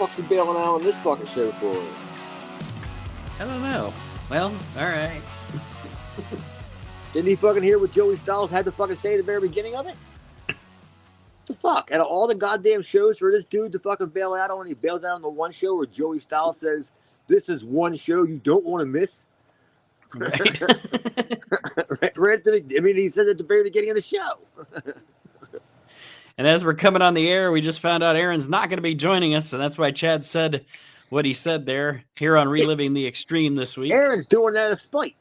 fuck's he bailing out on this fucking show for? I don't know. Well, all right. Didn't he fucking hear what Joey Styles had to fucking say at the very beginning of it? The fuck? Out of all the goddamn shows for this dude to fucking bail out on, he bails out on the one show where Joey Styles says, "This is one show you don't want to miss." Right. right at the, I mean, he said at the very beginning of the show. And as we're coming on the air, we just found out Aaron's not going to be joining us, and that's why Chad said what he said there here on Reliving the Extreme this week. Aaron's doing that as spite.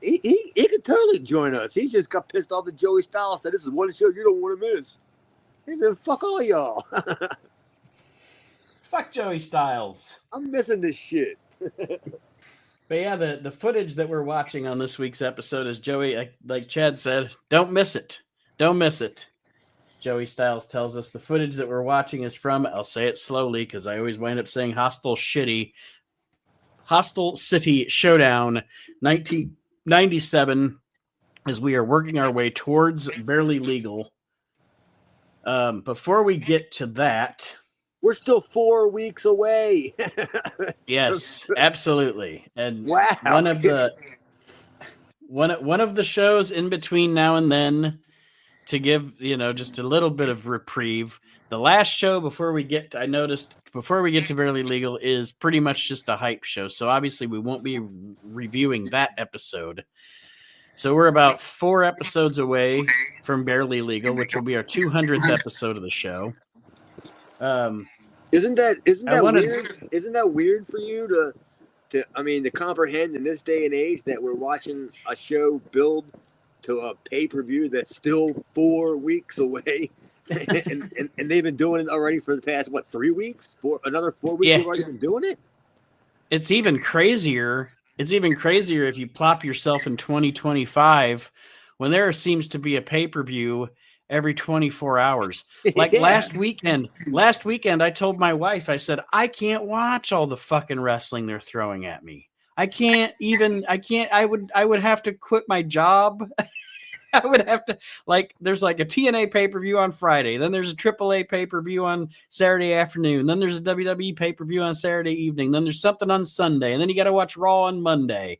He could totally join us. He just got pissed off that Joey Styles said, "This is one show you don't want to miss." He said, "Fuck all y'all." Fuck Joey Styles. I'm missing this shit. But yeah, the footage that we're watching on this week's episode is Joey, like Chad said, don't miss it. Don't miss it. Joey Styles tells us the footage that we're watching is from, I'll say it slowly because I always wind up saying Hostile City Showdown 1997, as we are working our way towards Barely Legal. Before we get to that, we're still 4 weeks away. Yes, absolutely. And wow. one of the shows in between now and then to give, just a little bit of reprieve. The last show before we get to Barely Legal is pretty much just a hype show. So obviously we won't be reviewing that episode. So we're about 4 episodes away from Barely Legal, which will be our 200th episode of the show. Isn't that weird? Isn't that weird for you to comprehend in this day and age that we're watching a show build to a pay-per-view that's still 4 weeks away, and they've been doing it already for the past 3 weeks? Another 4 weeks they've already been doing it. It's even crazier. It's even crazier if you plop yourself in 2025 when there seems to be a pay-per-view every 24 hours. Like last weekend, I told my wife, I said, I can't watch all the fucking wrestling they're throwing at me. I would have to quit my job. I would have to, there's like a TNA pay-per-view on Friday. Then there's a AAA pay-per-view on Saturday afternoon. Then there's a WWE pay-per-view on Saturday evening. Then there's something on Sunday. And then you got to watch Raw on Monday.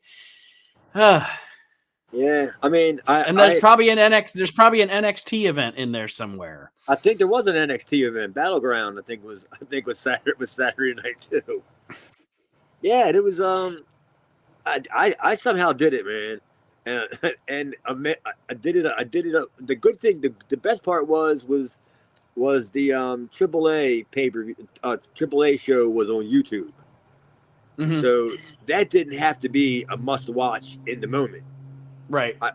Yeah, and there's probably an NXT event in there somewhere. I think there was an NXT event. Battleground, I think was Saturday night too. Yeah, it was. I somehow did it, man, and I did it. The good thing, the best part was the AAA pay-per-view, AAA show was on YouTube, so that didn't have to be a must-watch in the moment. Right. I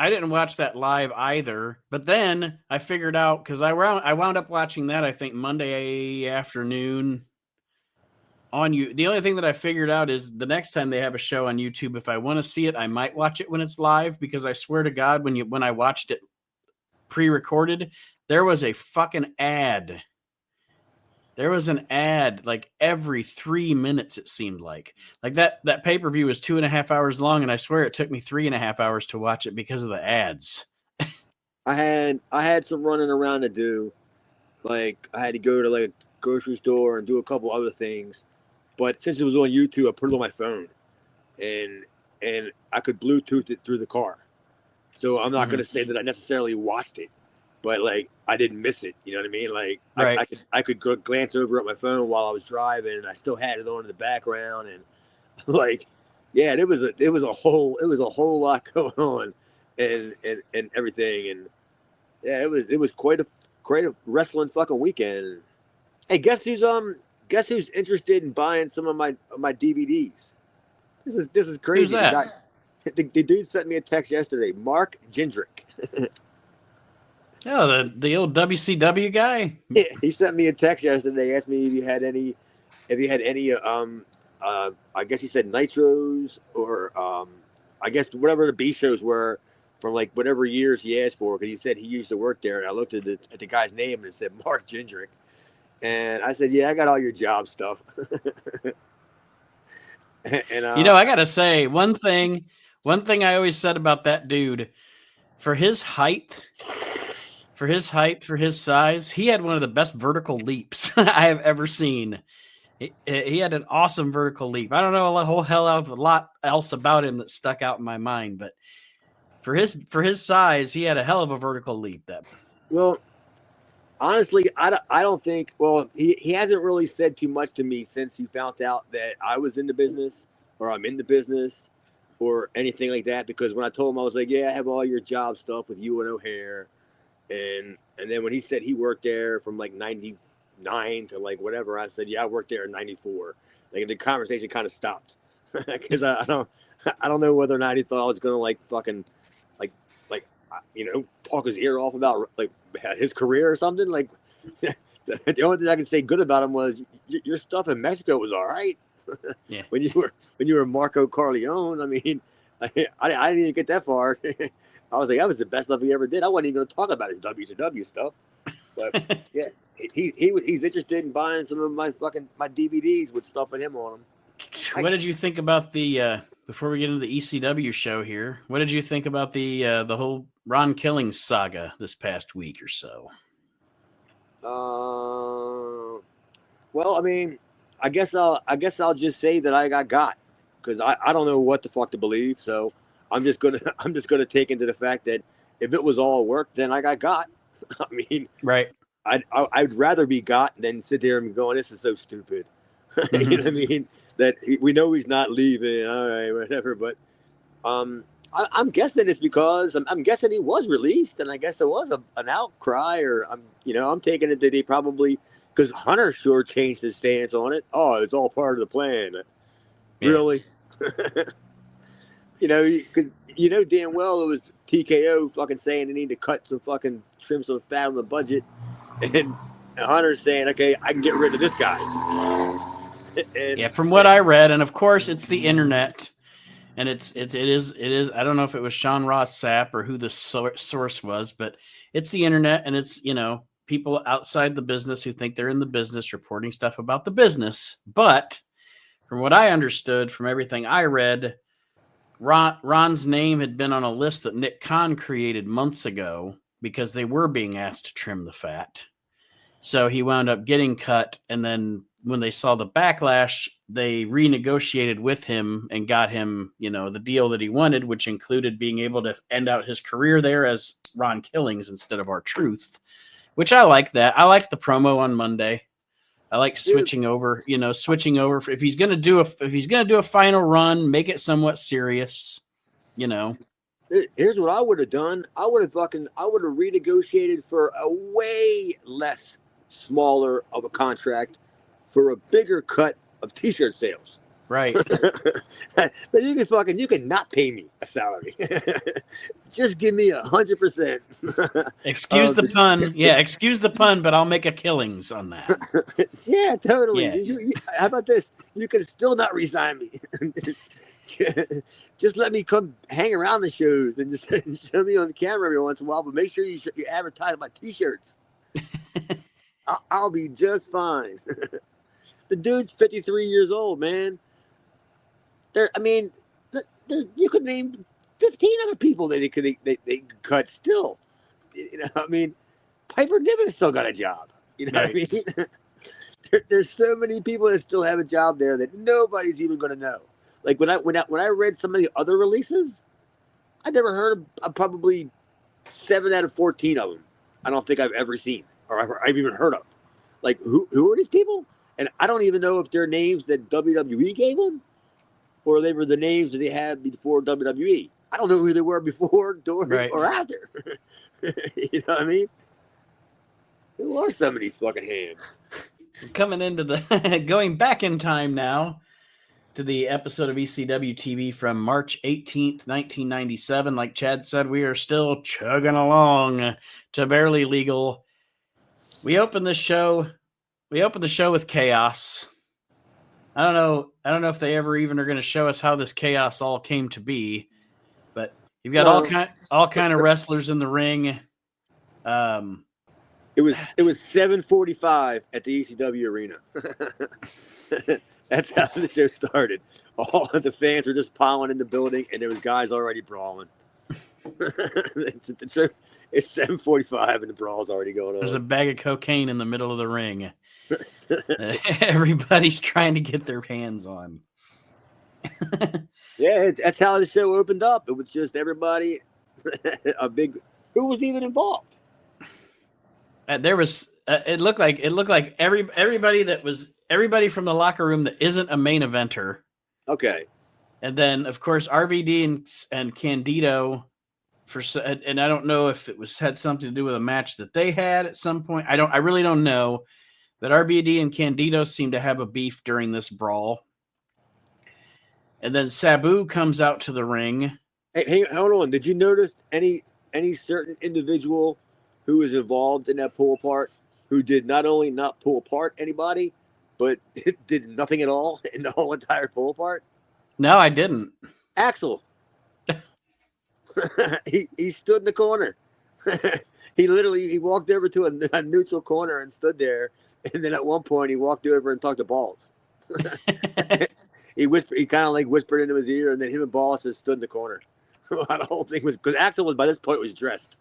didn't watch that live either. But then I figured out, because I wound up watching that, I think, Monday afternoon on you. The only thing that I figured out is the next time they have a show on YouTube, if I want to see it, I might watch it when it's live, because I swear to God, when I watched it pre-recorded, there was a fucking ad. There was an ad every 3 minutes, it seemed like. That pay-per-view was 2.5 hours long, and I swear it took me 3.5 hours to watch it because of the ads. I had some running around to do. I had to go to a grocery store and do a couple other things. But since it was on YouTube, I put it on my phone. And I could Bluetooth it through the car. So I'm not going to say that I necessarily watched it. But I didn't miss it, you know what I mean? Right. I could go glance over at my phone while I was driving, and I still had it on in the background, and it was a whole lot going on, and everything, and yeah, it was quite a wrestling fucking weekend. Hey, guess who's interested in buying some of my DVDs? This is crazy. Who's that? The dude sent me a text yesterday. Mark Jindrak. Oh, the old WCW guy? Yeah, he sent me a text yesterday, asked me if you had any I guess he said nitros or I guess whatever the B shows were from whatever years he asked for, because he said he used to work there, and I looked at the guy's name and it said Mark Jindrak, and I said, yeah, I got all your job stuff. And I gotta say one thing I always said about that dude. for his height, for his size, he had one of the best vertical leaps I have ever seen. He had an awesome vertical leap. I don't know a whole hell of a lot else about him that stuck out in my mind, but for his size, he had a hell of a vertical leap. Well, honestly, I don't think. Well, he hasn't really said too much to me since he found out that I was in the business or I'm in the business or anything like that. Because when I told him, I was like, "Yeah, I have all your job stuff with you and O'Hare," and then when he said he worked there from like '99 to like whatever, I said, "Yeah, I worked there in '94." Like the conversation kind of stopped because I don't know whether or not he thought I was gonna like fucking like talk his ear off about like his career or something. Like the only thing I can say good about him was your stuff in Mexico was all right. Yeah. when you were Marco Corleone, I mean, I didn't even get that far. I was like, that was the best stuff he ever did. I wasn't even going to talk about his WCW stuff, but yeah, he's interested in buying some of my DVDs with stuff with him on them. What did you think about the before we get into the ECW show here? What did you think about the whole Ron Killings saga this past week or so? Well, I mean, I guess I'll just say that I got because I don't know what the fuck to believe. So I'm just gonna take into the fact that if it was all work, then I got. I mean, right. I'd rather be got than sit there and going, this is so stupid. Mm-hmm. You know what I mean? That we know he's not leaving. All right, whatever. But I'm guessing it's because I'm guessing he was released, and I guess there was an outcry, or I'm taking it that he probably, because Hunter sure changed his stance on it. Oh, it's all part of the plan. Yeah. Really? Because damn well it was TKO fucking saying they need to trim some fat on the budget, and Hunter's saying, okay, I can get rid of this guy. And, from what I read, and of course it's the internet, and it is. I don't know if it was Sean Ross Sapp or who the source was, but it's the internet, and it's people outside the business who think they're in the business reporting stuff about the business. But from what I understood, from everything I read, Ron's name had been on a list that Nick Khan created months ago because they were being asked to trim the fat. So he wound up getting cut, and then when they saw the backlash, they renegotiated with him and got him, the deal that he wanted, which included being able to end out his career there as Ron Killings instead of R-Truth, which I like that. I liked the promo on Monday. I like switching over. If he's gonna do a final run, make it somewhat serious. Here's what I would have done. I would have renegotiated for a way less smaller of a contract for a bigger cut of T-shirt sales. Right. But you can not pay me a salary. Just give me 100%. Excuse the pun. Yeah, excuse the pun, but I'll make a Killings on that. Yeah, totally. Yeah. How about this? You can still not resign me. Just let me come hang around the shows and just show me on the camera every once in a while, but make sure you advertise my T-shirts. I'll be just fine. The dude's 53 years old, man. You could name 15 other people that they could cut still. Piper Niven's still got a job. You know right. What I mean? There's so many people that still have a job there that nobody's even going to know. Like when I read some of the other releases, I never heard of probably 7 out of 14 of them. I don't think I've ever seen or I've even heard of. Like who are these people? And I don't even know if they're names that WWE gave them or they were the names that they had before WWE. I don't know who they were before, during, right. Or after. You know what I mean? Who are some of these fucking hands? Coming into going back in time now to the episode of ECW TV from March 18th, 1997. Like Chad said, we are still chugging along to Barely Legal. We opened the show with chaos. I don't know if they ever even are going to show us how this chaos all came to be, but you've got all kind of wrestlers in the ring. It was 7:45 at the ECW arena. That's how the show started. All of the fans were just piling in the building, and there was guys already brawling. It's 7:45 and the brawl's already going on. There's a bag of cocaine in the middle of the ring. Everybody's trying to get their hands on. Yeah, that's how the show opened up. It was just everybody, who was even involved? There was. It looked like everybody from the locker room that isn't a main eventer. Okay. And then, of course, RVD and Candido. And I don't know if it had something to do with a match that they had at some point. I really don't know. But RVD and Candido seem to have a beef during this brawl. And then Sabu comes out to the ring. Hey, hold on. Did you notice any certain individual who was involved in that pull apart who did not only not pull apart anybody, but did nothing at all in the whole entire pull apart? No, I didn't. Axel. he stood in the corner. He walked over to a neutral corner and stood there. And then at one point he walked over and talked to Balls. He kind of like whispered into his ear, and then him and Balls just stood in the corner. The whole thing was because Axel was by this point was dressed.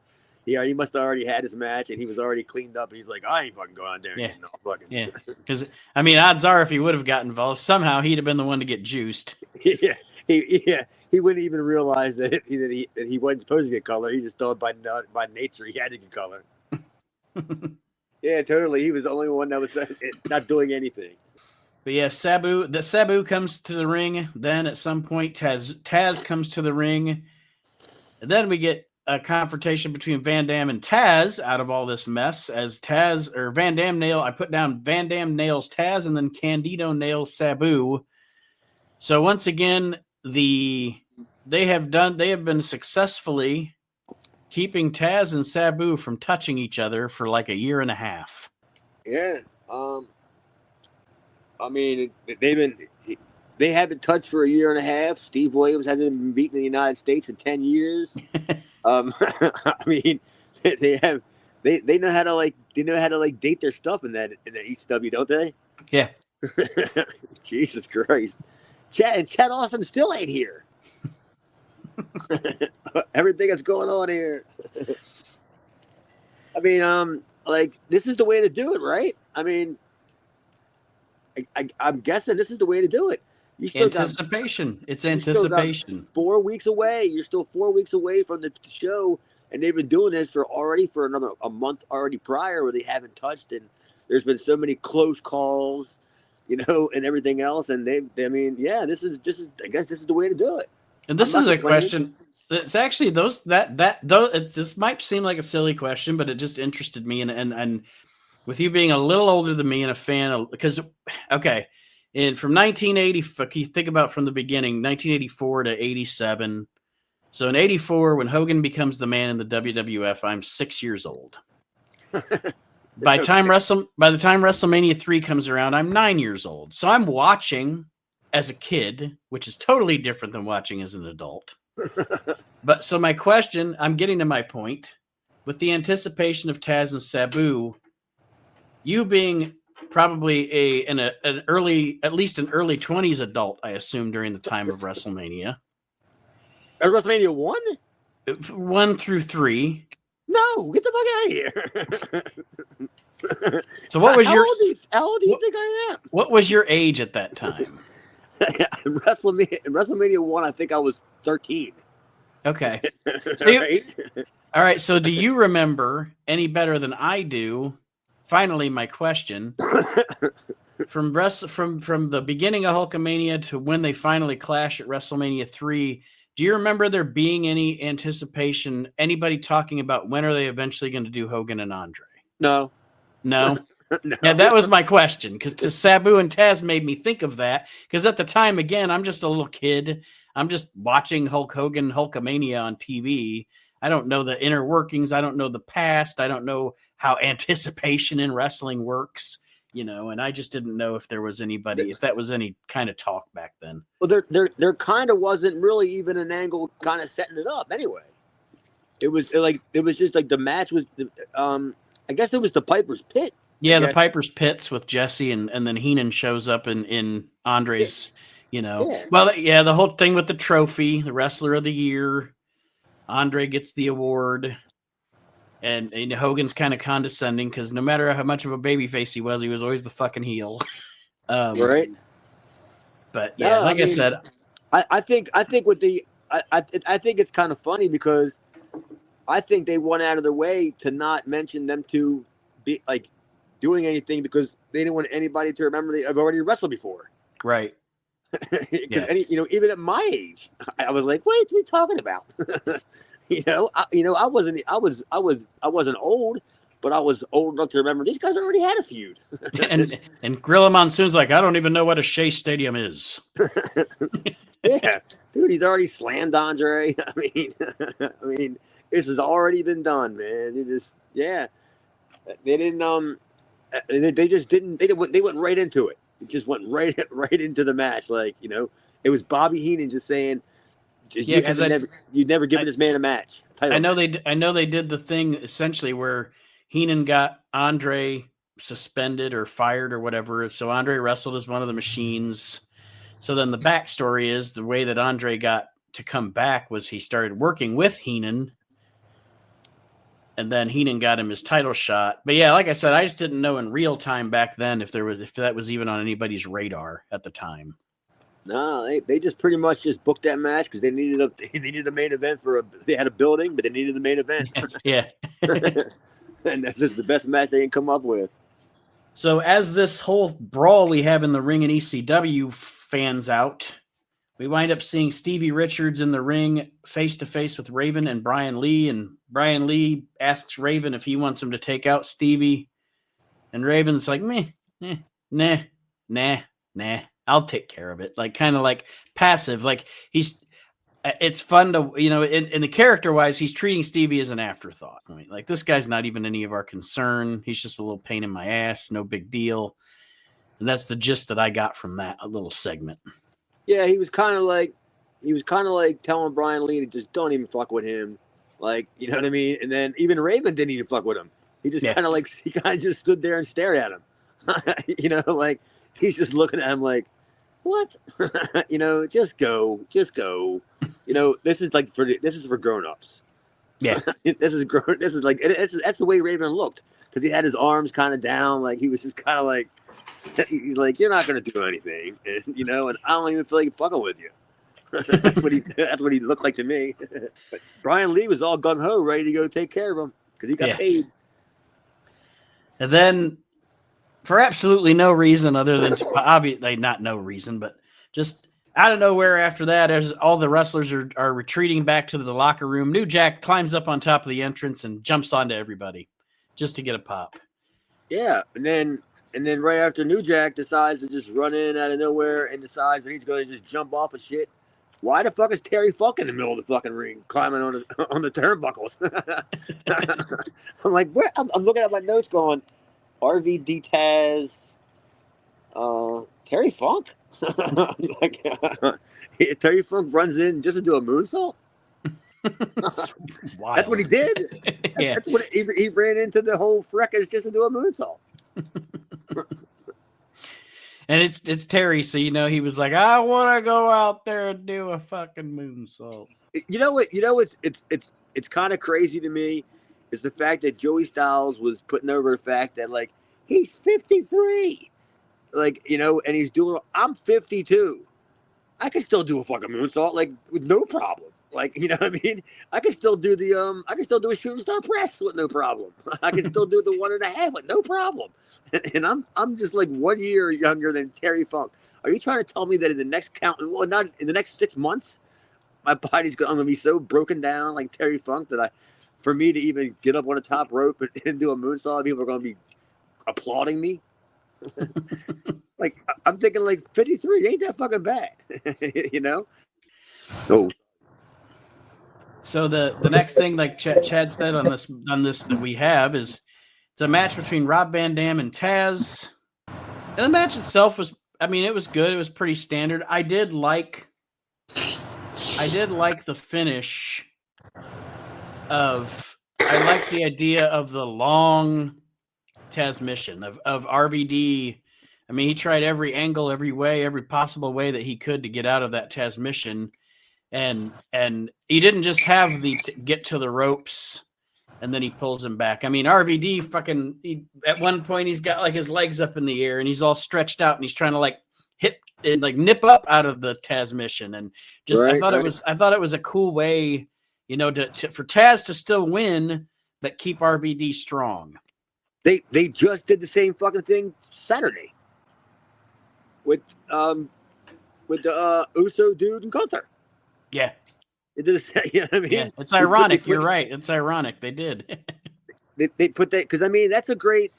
Yeah, he must have already had his match, and he was already cleaned up. And he's like, I ain't fucking going out there. Yeah, no fucking. Yeah. Because I mean, odds are if he would have got involved, somehow he'd have been the one to get juiced. Yeah, he wouldn't even realize that he wasn't supposed to get color. He just thought by nature he had to get color. Yeah, totally. He was the only one that was not doing anything. But yeah, Sabu comes to the ring. Then at some point, Taz comes to the ring. And then we get a confrontation between Van Dam and Taz out of all this mess. As Van Dam I put down Van Dam nails Taz, and then Candido nails Sabu. So once again, they have been successfully keeping Taz and Sabu from touching each other for like a year and a half. Yeah. I mean, they haven't touched for a year and a half. Steve Williams hasn't been beaten in the United States in 10 years. I mean, they know how to date their stuff in that ECW, don't they? Yeah. Jesus Christ. Chad Austin still ain't here. Everything that's going on here. I mean, this is the way to do it, right? I mean, I'm guessing this is the way to do it. Anticipation. It's anticipation. 4 weeks away. You're still 4 weeks away from the show, and they've been doing this for a month already prior, where they haven't touched, and there's been so many close calls, and everything else. And I guess this is the way to do it. And this is a question. It's actually this might seem like a silly question, but it just interested me, and with you being a little older than me and a fan of, because and from 1980, if you think about from the beginning, 1984 to 87. So in 84, when Hogan becomes the man in the WWF, I'm 6 years old. By the time WrestleMania 3 comes around, I'm 9 years old. So I'm watching as a kid, which is totally different than watching as an adult. But so my question, I'm getting to my point, with the anticipation of Taz and Sabu, you being probably at least an early 20s adult, I assume, during the time of WrestleMania. At WrestleMania 1? 1 through 3. No, get the fuck out of here. So what was how old do you think I am? What was your age at that time? In WrestleMania 1, I think I was 13. Okay. Right? All right. So do you remember any better than I do? Finally, my question: from the beginning of Hulkamania to when they finally clash at WrestleMania 3, do you remember there being any anticipation? Anybody talking about when are they eventually going to do Hogan and Andre? No. No. No. Yeah, that was my question, because Sabu and Taz made me think of that. Because at the time, again, I'm just a little kid. I'm just watching Hulk Hogan, Hulkamania on TV. I don't know the inner workings. I don't know the past. I don't know how anticipation in wrestling works, and I just didn't know if there was if that was any kind of talk back then. Well, there kind of wasn't really even an angle kind of setting it up anyway. It was just like the match was, I guess it was the Piper's Pit. Yeah, the Piper's Pits with Jesse, and then Heenan shows up in Andre's, Yeah. Well, yeah, the whole thing with the trophy, the Wrestler of the Year. Andre gets the award. And Hogan's kind of condescending because no matter how much of a babyface he was always the fucking heel. Right. But yeah, No, like I said, I think with the I think it's kind of funny because I think they went out of their way to not mention them to be like doing anything because they didn't want anybody to remember they have already wrestled before. Right. Because even at my age, I was like, "What are we talking about?" I wasn't old, but I was old enough to remember these guys already had a feud. and Gorilla Monsoon's like, I don't even know what a Shea Stadium is. Yeah, dude, he's already slammed Andre. I mean, this has already been done, man. They didn't they just didn't they went right into it. It just went right into the match. Like, it was Bobby Heenan just saying, you've never given this man a match. I know they did the thing essentially where Heenan got Andre suspended or fired or whatever. So Andre wrestled as one of the machines. So then the backstory is the way that Andre got to come back was he started working with Heenan. And then Heenan got him his title shot. But yeah, like I said, I just didn't know in real time back then if that was even on anybody's radar at the time. No, they just pretty much just booked that match because they needed a main event they had a building, but they needed the main event. Yeah. And that's just the best match they can come up with. So as this whole brawl we have in the ring in ECW fans out, we wind up seeing Stevie Richards in the ring face to face with Raven and Brian Lee, and Brian Lee asks Raven if he wants him to take out Stevie, and Raven's like, nah, I'll take care of it. Like, kind of like passive. Like, it's fun to, in the character wise, he's treating Stevie as an afterthought. Like, this guy's not even any of our concern. He's just a little pain in my ass. No big deal. And that's the gist that I got from that little segment. Yeah, he was kind of like telling Brian Lee to just don't even fuck with him. Like, you know what I mean? And then even Raven didn't even fuck with him. He just kind of just stood there and stared at him. Like, he's just looking at him like, what? Just go. This is for grown-ups. Yeah. That's the way Raven looked, because he had his arms kind of down, like he was just kind of like, he's like, you're not going to do anything, and I don't even feel like fucking with you. That's what he looked like to me. But Brian Lee was all gung-ho, ready to go take care of him because he got paid. And then, for absolutely no reason other than obviously not no reason, but just out of nowhere after that, as all the wrestlers are retreating back to the locker room, New Jack climbs up on top of the entrance and jumps onto everybody just to get a pop. Yeah, and then right after New Jack decides to just run in out of nowhere and decides that he's going to just jump off of shit. Why the fuck is Terry Funk in the middle of the fucking ring climbing on the turnbuckles? I'm like, where? I'm looking at my notes going, RVD Taz, Terry Funk. Like, Terry Funk runs in just to do a moonsault. That's what he did. Yeah. That's what he ran into the whole freckers just to do a moonsault. And it's Terry, so he was like, I want to go out there and do a fucking moonsault. You know what? It's kind of crazy to me is the fact that Joey Styles was putting over the fact that, like, he's 53, like, and he's doing. I'm 52. I can still do a fucking moonsault, like, with no problem. Like, you know what I mean? I can still do a shooting star press with no problem. I can still do the 1.5 with no problem. And I'm just like 1 year younger than Terry Funk. Are you trying to tell me that in the next not in the next 6 months, I'm going to be so broken down like Terry Funk that for me to even get up on the top rope and do a moonsault, people are going to be applauding me? Like, I'm thinking, like, 53 ain't that fucking bad. Oh. So the next thing, like Chad said on this that we have is it's a match between Rob Van Dam and Taz. And the match itself was, it was good. It was pretty standard. I did like the finish I like the idea of the long Taz mission of RVD. He tried every angle, every way, every possible way that he could to get out of that Taz mission. and he didn't just have the get to the ropes and then he pulls him back. I mean, RVD at one point he's got like his legs up in the air and he's all stretched out and he's trying to like hit and like nip up out of the Taz mission. And just I thought it was a cool way, you know, for Taz to still win but keep RVD strong. They just did the same fucking thing Saturday with the Uso dude and Gunther. Yeah. It did, you know what I mean? Yeah, it's ironic. You're right. It's ironic. They did. they put that because I mean that's a great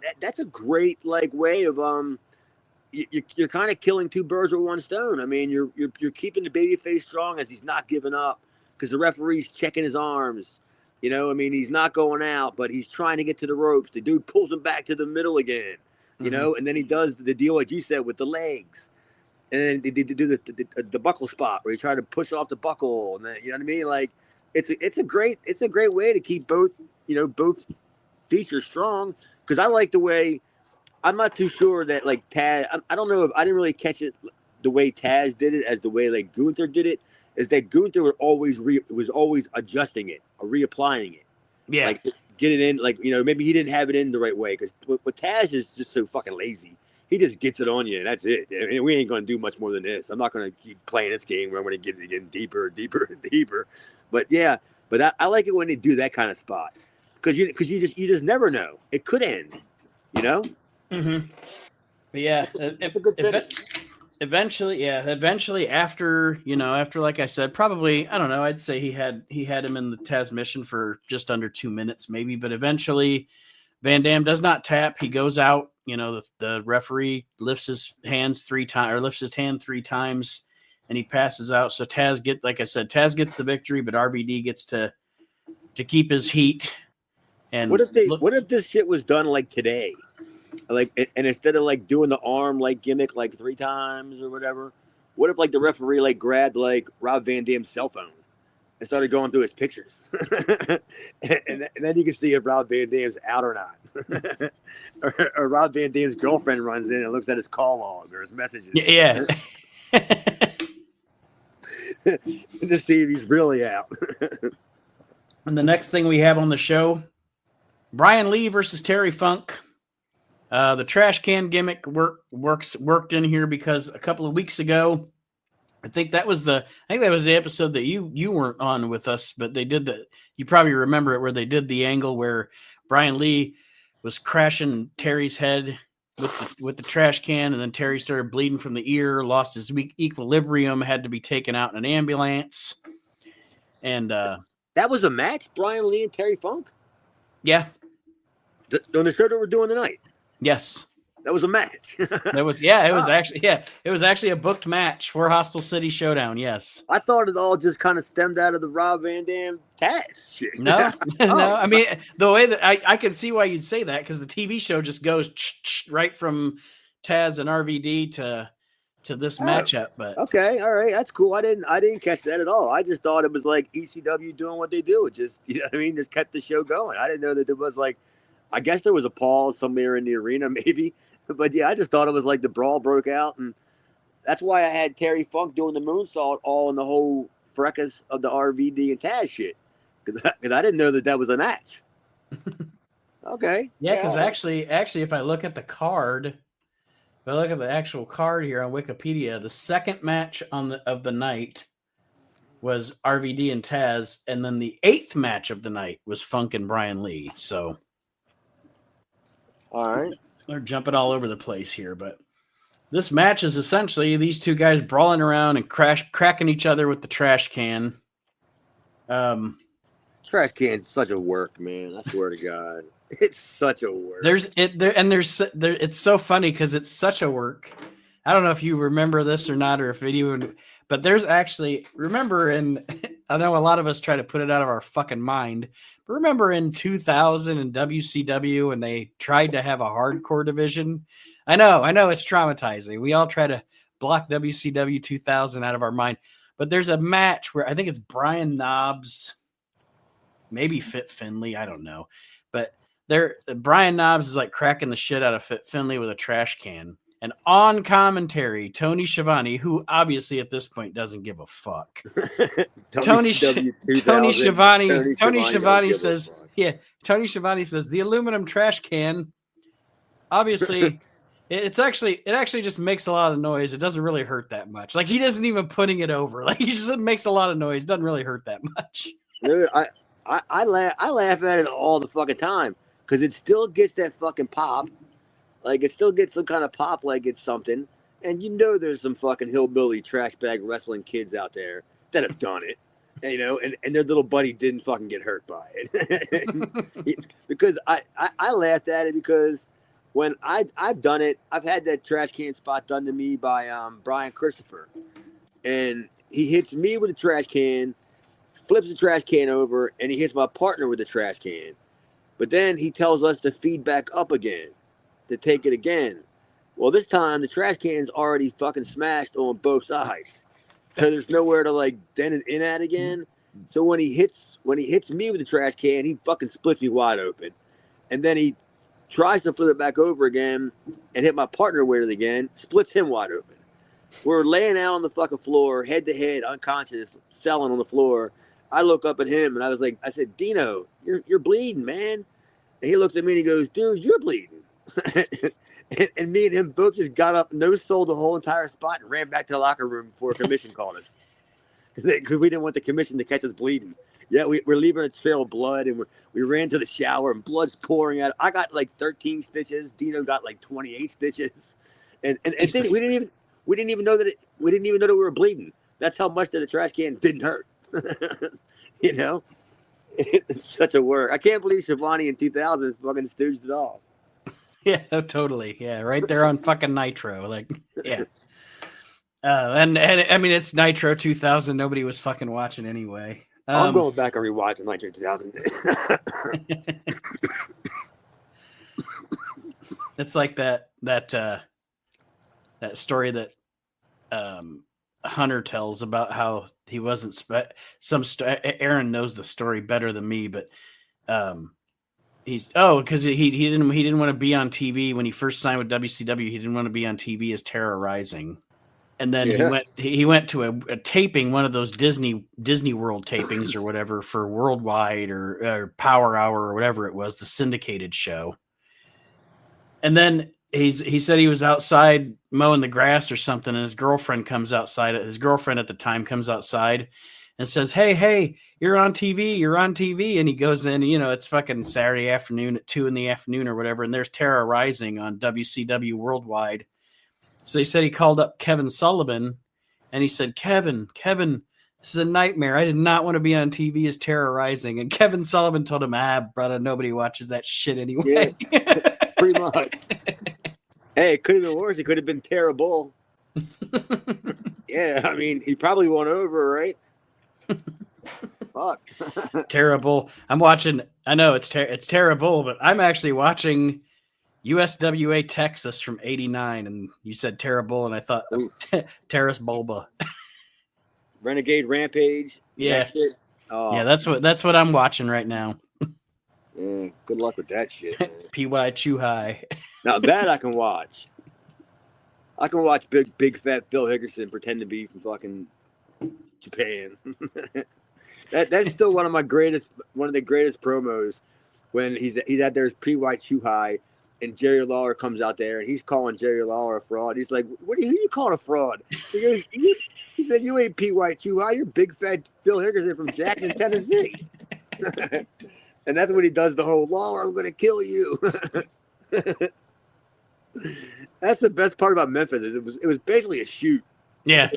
like way of you're kind of killing two birds with one stone. I mean you're keeping the babyface strong as he's not giving up because the referee's checking his arms. You know, I mean he's not going out, but he's trying to get to the ropes. The dude pulls him back to the middle again. You know, and then he does the deal like you said with the legs. And then they do the buckle spot where you try to push off the buckle, and then you know what I mean. Like it's a great way to keep both features strong. Because I like the way I'm not too sure that like Taz. I don't know if I didn't really catch it the way Taz did it as the way like Gunther did it. Is that Gunther was always adjusting it or reapplying it. Yeah, like get it in. Like you know maybe he didn't have it in the right way because Taz is just so fucking lazy. He just gets it on you, and that's it. I mean, we ain't going to do much more than this. I'm not going to keep playing this game where I'm going to get it again deeper and deeper and deeper. But yeah, I like it when they do that kind of spot because you just never know. It could end, you know. Mm-hmm. But yeah, eventually after like I said, probably I don't know. I'd say he had him in the Taz mission for just under 2 minutes, maybe. But eventually, Van Dam does not tap. He goes out. You know, the referee lifts his hand 3 times, and he passes out. So Taz gets the victory, but RVD gets to keep his heat. And what if this shit was done like today, like and instead of like doing the arm like gimmick like 3 times or whatever, what if like the referee like grabbed like Rob Van Dam's cell phone and started going through his pictures, and then you can see if Rob Van Dam's out or not. or Rob Van Dam's girlfriend runs in and looks at his call log or his messages. Yeah. To see if he's really out. And the next thing we have on the show, Brian Lee versus Terry Funk. The trash can gimmick worked in here because a couple of weeks ago, I think that was the episode that you weren't on with us, but they did you probably remember it where they did the angle where Brian Lee was crashing Terry's head with the trash can, and then Terry started bleeding from the ear, lost his equilibrium, had to be taken out in an ambulance. And that was a match, Brian Lee and Terry Funk? Yeah. On the show that we're doing tonight? Yes. That was a match. It was actually a booked match for Hostile City Showdown. Yes. I thought it all just kind of stemmed out of the Rob Van Dam Taz shit. No, no. I mean, the way that I can see why you'd say that because the TV show just goes right from Taz and RVD to this matchup. But okay, all right, that's cool. I didn't catch that at all. I just thought it was like ECW doing what they do. It just just kept the show going. I didn't know that there was like, I guess there was a pause somewhere in the arena maybe. But yeah, I just thought it was like the brawl broke out, and that's why I had Terry Funk doing the moonsault all in the whole fracas of the RVD and Taz shit, because I didn't know that was a match. Okay. Yeah, because actually, if I look at the actual card here on Wikipedia, the second match of the night was RVD and Taz, and then the 8th match of the night was Funk and Brian Lee. So, all right. They're jumping all over the place here, but this match is essentially these two guys brawling around and cracking each other with the trash can. Trash can's such a work, man. I swear to God, it's such a work. It's so funny because it's such a work. I don't know if you remember this or not, or if anyone, but there's actually and I know a lot of us try to put it out of our fucking mind. But remember in 2000 in WCW when they tried to have a hardcore division? I know it's traumatizing. We all try to block WCW 2000 out of our mind. But there's a match where I think it's Brian Knobbs, maybe Fit Finley, I don't know. But Brian Knobbs is like cracking the shit out of Fit Finley with a trash can. And on commentary, Tony Schiavone, who obviously at this point doesn't give a fuck. Tony Schiavone says, Tony Schiavone says the aluminum trash can, obviously, it actually just makes a lot of noise. It doesn't really hurt that much. Like, he doesn't even putting it over. Like, he just makes a lot of noise. It doesn't really hurt that much. Dude, I laugh at it all the fucking time because it still gets that fucking pop. Like, it still gets some kind of pop like it's something. And you know there's some fucking hillbilly trash bag wrestling kids out there that have done it. And, you know, and their little buddy didn't fucking get hurt by it. Because I laughed at it because when I've done it, I've had that trash can spot done to me by Brian Christopher. And he hits me with a trash can, flips the trash can over, and he hits my partner with the trash can. But then he tells us to feed back up again, to take it again. Well, this time the trash can's already fucking smashed on both sides. So there's nowhere to like dent it in at again. So when he hits me with the trash can, he fucking splits me wide open. And then he tries to flip it back over again and hit my partner with it again, splits him wide open. We're laying out on the fucking floor, head to head, unconscious, selling on the floor. I look up at him and I said, Dino, you're bleeding, man. And he looks at me and he goes, dude, you're bleeding. and me and him both just got up, no-sold the whole entire spot and ran back to the locker room before commission called us. Because we didn't want the commission to catch us bleeding. Yeah, we're leaving a trail of blood, and we ran to the shower, and blood's pouring out. I got like 13 stitches. Dino got like 28 stitches. And we didn't even know that we were bleeding. That's how much that the trash can didn't hurt. You know? It's such a work. I can't believe Schiavone in 2000 fucking stooged it off. Yeah, totally. Yeah, right there on fucking Nitro. Like, yeah. And I mean, it's Nitro 2000. Nobody was fucking watching anyway. I'm going back and rewatching Nitro 2000. It's like that story that Hunter tells about how he wasn't Aaron knows the story better than me, but because he didn't want to be on TV when he first signed with WCW. He didn't want to be on TV as Terra Rising, and then he went to a taping, one of those Disney World tapings or whatever for Worldwide or Power Hour or whatever it was, the syndicated show. And then he said he was outside mowing the grass or something, and his girlfriend comes outside. His girlfriend at the time comes outside and says, hey, you're on TV. And he goes in, you know, it's fucking Saturday afternoon at 2 p.m. or whatever. And there's Terra Rising on WCW Worldwide. So he said he called up Kevin Sullivan and he said, Kevin, this is a nightmare. I did not want to be on TV as Terra Rising. And Kevin Sullivan told him, brother, nobody watches that shit anyway. Yeah, pretty much. Hey, it could have been worse. It could have been terrible. Yeah, I mean, he probably won over, right? Fuck. Terrible. I'm watching. I know it's terrible, but I'm actually watching USWA Texas from '89, and you said terrible, and I thought Terrace Bulba. Renegade Rampage. Yeah. Yeah, that's what I'm watching right now. Yeah, good luck with that shit, man. PY Chew High. Now that I can watch. I can watch big fat Phil Hickerson pretend to be from fucking Japan. That's still one of the greatest promos when he's out there as PY Chew High and Jerry Lawler comes out there and he's calling Jerry Lawler a fraud. He's like, who are you calling a fraud? He goes, he said, you ain't PY Chew High, you're big fat Phil Hickerson from Jackson, Tennessee. And that's when he does the whole Lawler, I'm gonna kill you. That's the best part about Memphis. It was basically a shoot. Yeah.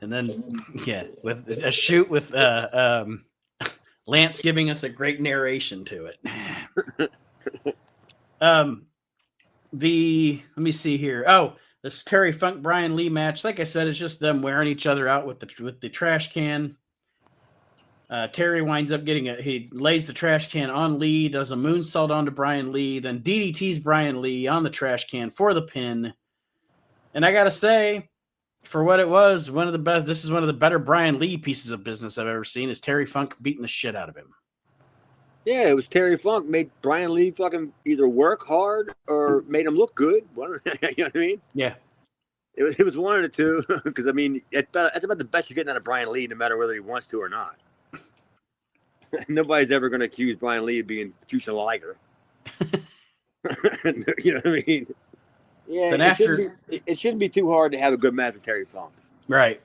And then with a shoot with Lance giving us a great narration to it. Let me see here. Oh, this Terry Funk Brian Lee match. Like I said, it's just them wearing each other out with the trash can. Terry winds up he lays the trash can on Lee, does a moonsault onto Brian Lee, then DDTs Brian Lee on the trash can for the pin. And I gotta say, for what it was, this is one of the better Brian Lee pieces of business I've ever seen, is Terry Funk beating the shit out of him. Yeah, it was Terry Funk made Brian Lee fucking either work hard or made him look good. You know what I mean? Yeah. It was one of the two. Because I mean, that's about the best you're getting out of Brian Lee, no matter whether he wants to or not. Nobody's ever going to accuse Brian Lee of being Fuchsia Liger. You know what I mean? Yeah, Then after, it shouldn't be too hard to have a good match with Terry Funk. right.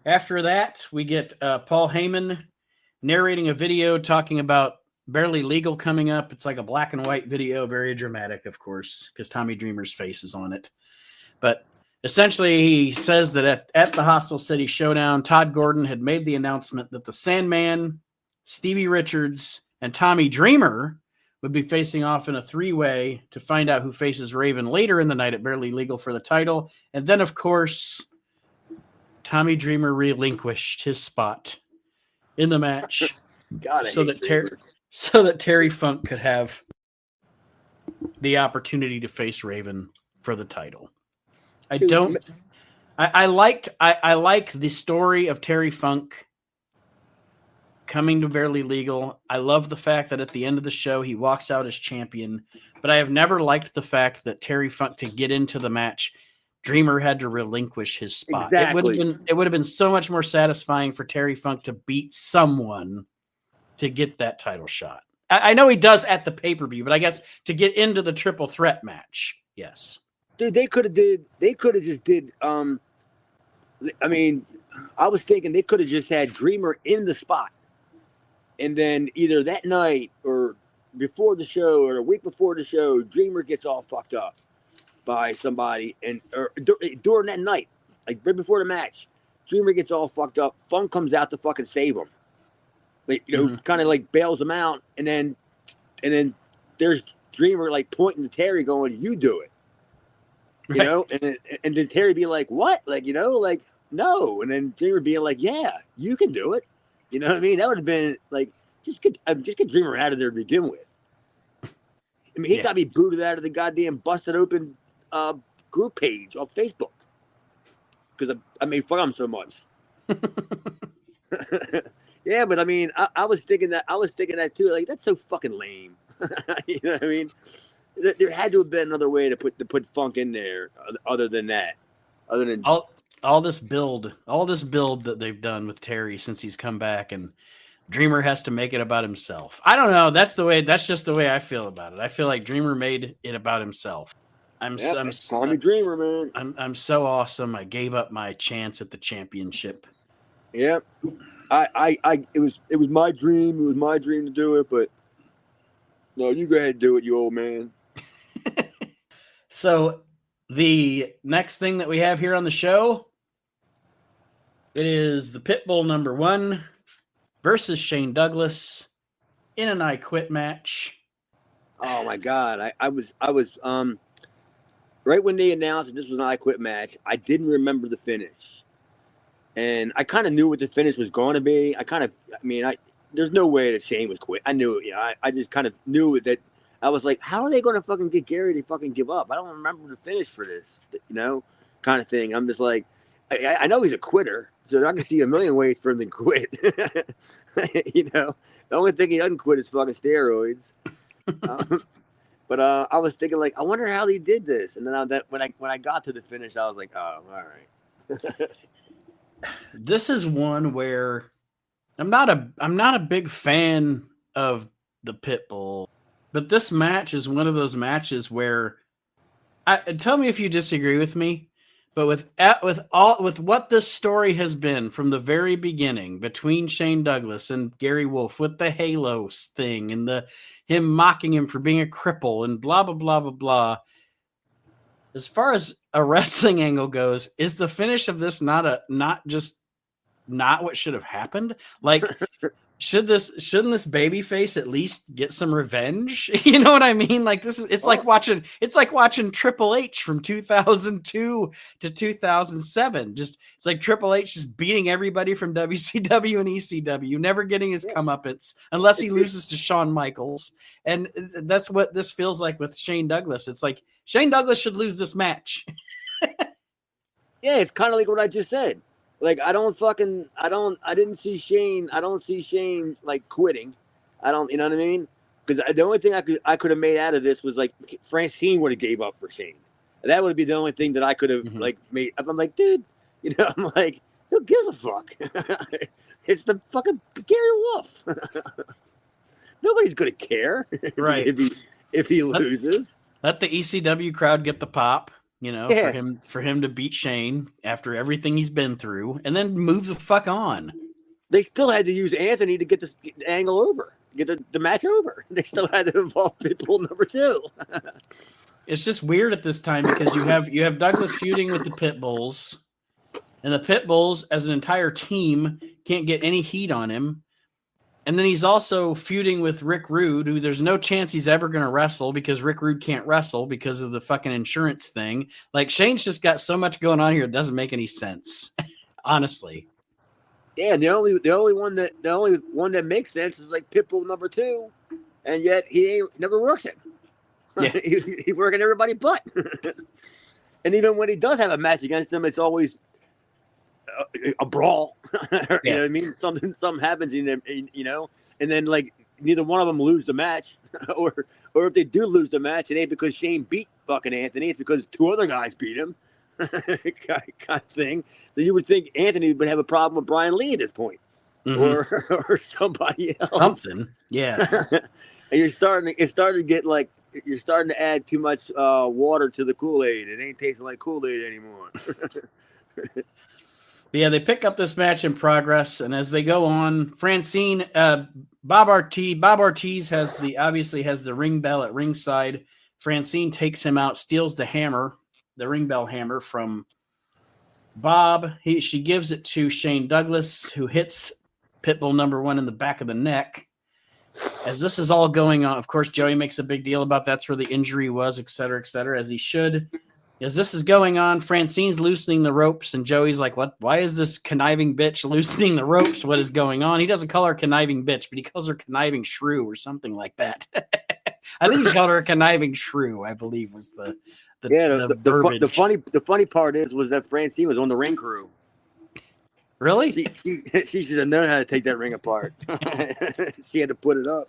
After that, we get Paul Heyman narrating a video talking about Barely Legal coming up. It's like a black and white video, very dramatic, of course, because Tommy Dreamer's face is on it. But essentially, he says that at the Hostile City Showdown, Todd Gordon had made the announcement that the Sandman, Stevie Richards, and Tommy Dreamer would be facing off in a three-way to find out who faces Raven later in the night at Barely Legal for the title. And then, of course, Tommy Dreamer relinquished his spot in the match so that Terry Funk could have the opportunity to face Raven for the title. I like the story of Terry Funk coming to Barely Legal. I love the fact that at the end of the show he walks out as champion, but I have never liked the fact that Terry Funk, to get into the match, Dreamer had to relinquish his spot. Exactly. It would have been so much more satisfying for Terry Funk to beat someone to get that title shot. I know he does at the pay-per-view, but I guess to get into the triple threat match, yes. Dude, they could have just did I mean, I was thinking they could have just had Dreamer in the spot. And then either that night or before the show or a week before the show, Dreamer gets all fucked up by somebody, or during that night, like right before the match, Dreamer gets all fucked up. Funk comes out to fucking save him, like, kind of like bails him out, and then there's Dreamer like pointing to Terry, going, "You do it," you know, and then Terry be like, "What?" Like, like, no, and then Dreamer being like, "Yeah, you can do it." You know what I mean? That would have been like, just get Dreamer out of there to begin with. I mean, he got me booted out of the goddamn busted open group page on Facebook because I made fun of him so much. Yeah, but I mean, I was thinking that too. Like, that's so fucking lame. You know what I mean? There had to have been another way to put Funk in there, other than that. Other than all this build that they've done with Terry since he's come back, and Dreamer has to make it about himself. I don't know. That's just the way I feel about it. I feel like Dreamer made it about himself. Call me Dreamer, man. I'm so awesome. I gave up my chance at the championship. Yeah. It was my dream. It was my dream to do it, but no, you go ahead and do it, you old man. So the next thing that we have here on the show, it is the Pitbull #1 versus Shane Douglas in an I Quit match. Oh my God. I was right when they announced that this was an I Quit match, I didn't remember the finish. And I kind of knew what the finish was going to be. There's no way that Shane was quit. I knew it. I just kind of knew that. I was like, how are they going to fucking get Gary to fucking give up? I don't remember the finish for this, kind of thing. I'm just like, I know he's a quitter, so I can see a million ways for him to quit. The only thing he doesn't quit is fucking steroids. But I was thinking, like, I wonder how he did this. And then when I got to the finish, I was like, oh, all right. This is one where I'm not a big fan of the Pitbull, but this match is one of those matches where tell me if you disagree with me, but with what this story has been from the very beginning between Shane Douglas and Gary Wolf, with the Halo thing and him mocking him for being a cripple and blah blah blah blah blah. As far as a wrestling angle goes, is the finish of this not what should have happened? Like, shouldn't this babyface at least get some revenge? You know what I mean? Like, it's like watching Triple H from 2002 to 2007. It's like Triple H just beating everybody from WCW and ECW, never getting his comeuppance unless he loses to Shawn Michaels. And that's what this feels like with Shane Douglas. It's like Shane Douglas should lose this match. Yeah, it's kind of like what I just said. Like, I don't see Shane like quitting. I don't, you know what I mean? Because the only thing I could have made out of this was like Francine would have gave up for Shane. That would be the only thing that I could have like made. I'm like, dude, you know, I'm like, who gives a fuck? It's the fucking Gary Wolf. Nobody's gonna care Right. if he loses. Let the ECW crowd get the pop, you know, Yeah. for him to beat Shane after everything he's been through, and then move the fuck on. They still had to use Anthony to get the angle over, get the match over. They still had to involve Pitbull number 2. It's just weird at this time because you have Douglas feuding with the Pitbulls, and the Pitbulls as an entire team can't get any heat on him. And then he's also feuding with Rick Rude, who there's no chance he's ever going to wrestle because Rick Rude can't wrestle because of the fucking insurance thing. Like, Shane's just got so much going on here, it doesn't make any sense, honestly. Yeah, the only one that makes sense is like Pitbull number 2, and yet he ain't never worked it. Yeah. He's working everybody but. And even when he does have a match against them, it's always a brawl. You know what I mean? Something happens in them, you know, and then like neither one of them lose the match, or if they do lose the match, it ain't because Shane beat fucking Anthony. It's because 2 other guys beat him, kind of thing. So you would think Anthony would have a problem with Brian Lee at this point, or somebody else. Something, yeah. And you're starting to get like. You're starting to add too much water to the Kool-Aid. It ain't tasting like Kool-Aid anymore. Yeah, they pick up this match in progress, and as they go on, Francine, Bob Ortiz obviously has the ring bell at ringside. Francine takes him out, steals the hammer, the ring bell hammer from Bob. She gives it to Shane Douglas, who hits Pitbull number 1 in the back of the neck. As this is all going on, of course, Joey makes a big deal about that's where the injury was, et cetera, as he should. As this is going on, Francine's loosening the ropes, and Joey's like, "What? Why is this conniving bitch loosening the ropes? What is going on?" He doesn't call her conniving bitch, but he calls her conniving shrew or something like that. I think he called her a conniving shrew, I believe was the funny part was that Francine was on the ring crew. Really? She should have known how to take that ring apart. She had to put it up.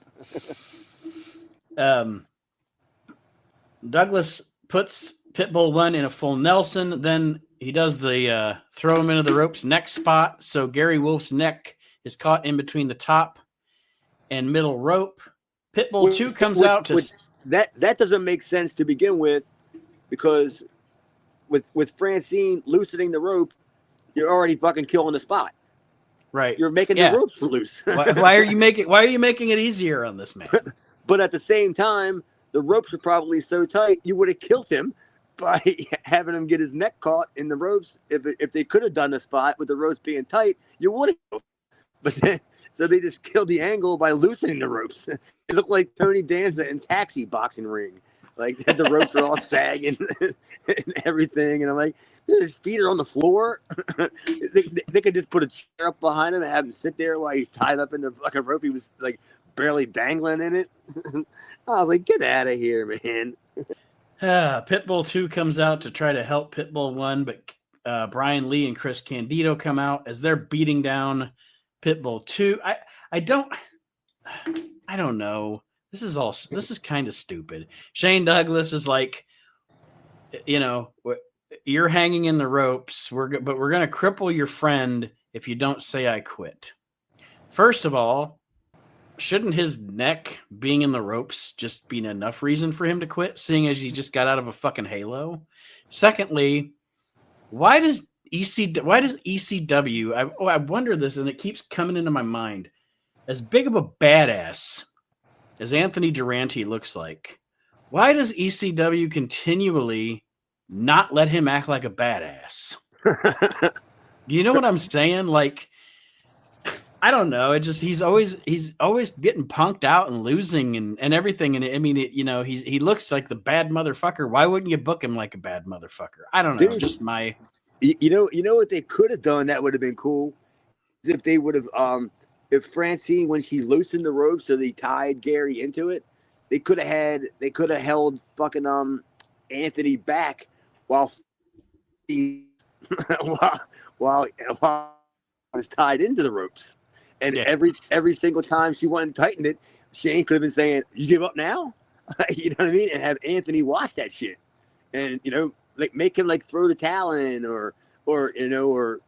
Douglas puts Pitbull 1 in a full Nelson. Then he does the throw him into the ropes neck spot. So Gary Wolf's neck is caught in between the top and middle rope. Pitbull 2 comes out to... That doesn't make sense to begin with, because with Francine loosening the rope, you're already fucking killing the spot. Right. You're making the ropes loose. Why are you making it easier on this man? But at the same time, the ropes are probably so tight, you would have killed him by having him get his neck caught in the ropes. If they could have done the spot with the ropes being tight, you would have killed him. But then, so they just killed the angle by loosening the ropes. It looked like Tony Danza in Taxi boxing ring. Like the ropes are all sagging and everything. And I'm like, dude, his feet are on the floor. They could just put a chair up behind him and have him sit there while he's tied up in the fucking rope. He was like barely dangling in it. I was like, get out of here, man. Pitbull 2 comes out to try to help Pitbull 1, but Brian Lee and Chris Candido come out as they're beating down Pitbull 2. I don't know. This is kind of stupid. Shane Douglas is like, you know, you're hanging in the ropes. But we're going to cripple your friend if you don't say I quit. First of all, shouldn't his neck being in the ropes just be enough reason for him to quit, seeing as he just got out of a fucking halo? Secondly, why does ECW, I wonder this, and it keeps coming into my mind, as big of a badass as Anthony Durante looks like, why does ECW continually not let him act like a badass? You know what I'm saying? Like, I don't know. It just he's always getting punked out and losing and everything. And I mean, he looks like the bad motherfucker. Why wouldn't you book him like a bad motherfucker? I don't know. Dude, just my. You know what they could have done that would have been cool, if they would have if Francine, when she loosened the rope so they tied Gary into it, they could have held fucking Anthony back while he while he was tied into the ropes. And every single time she went and tightened it, Shane could have been saying, "You give up now?" You know what I mean? And have Anthony watch that shit, and like make him like throw the towel in, or or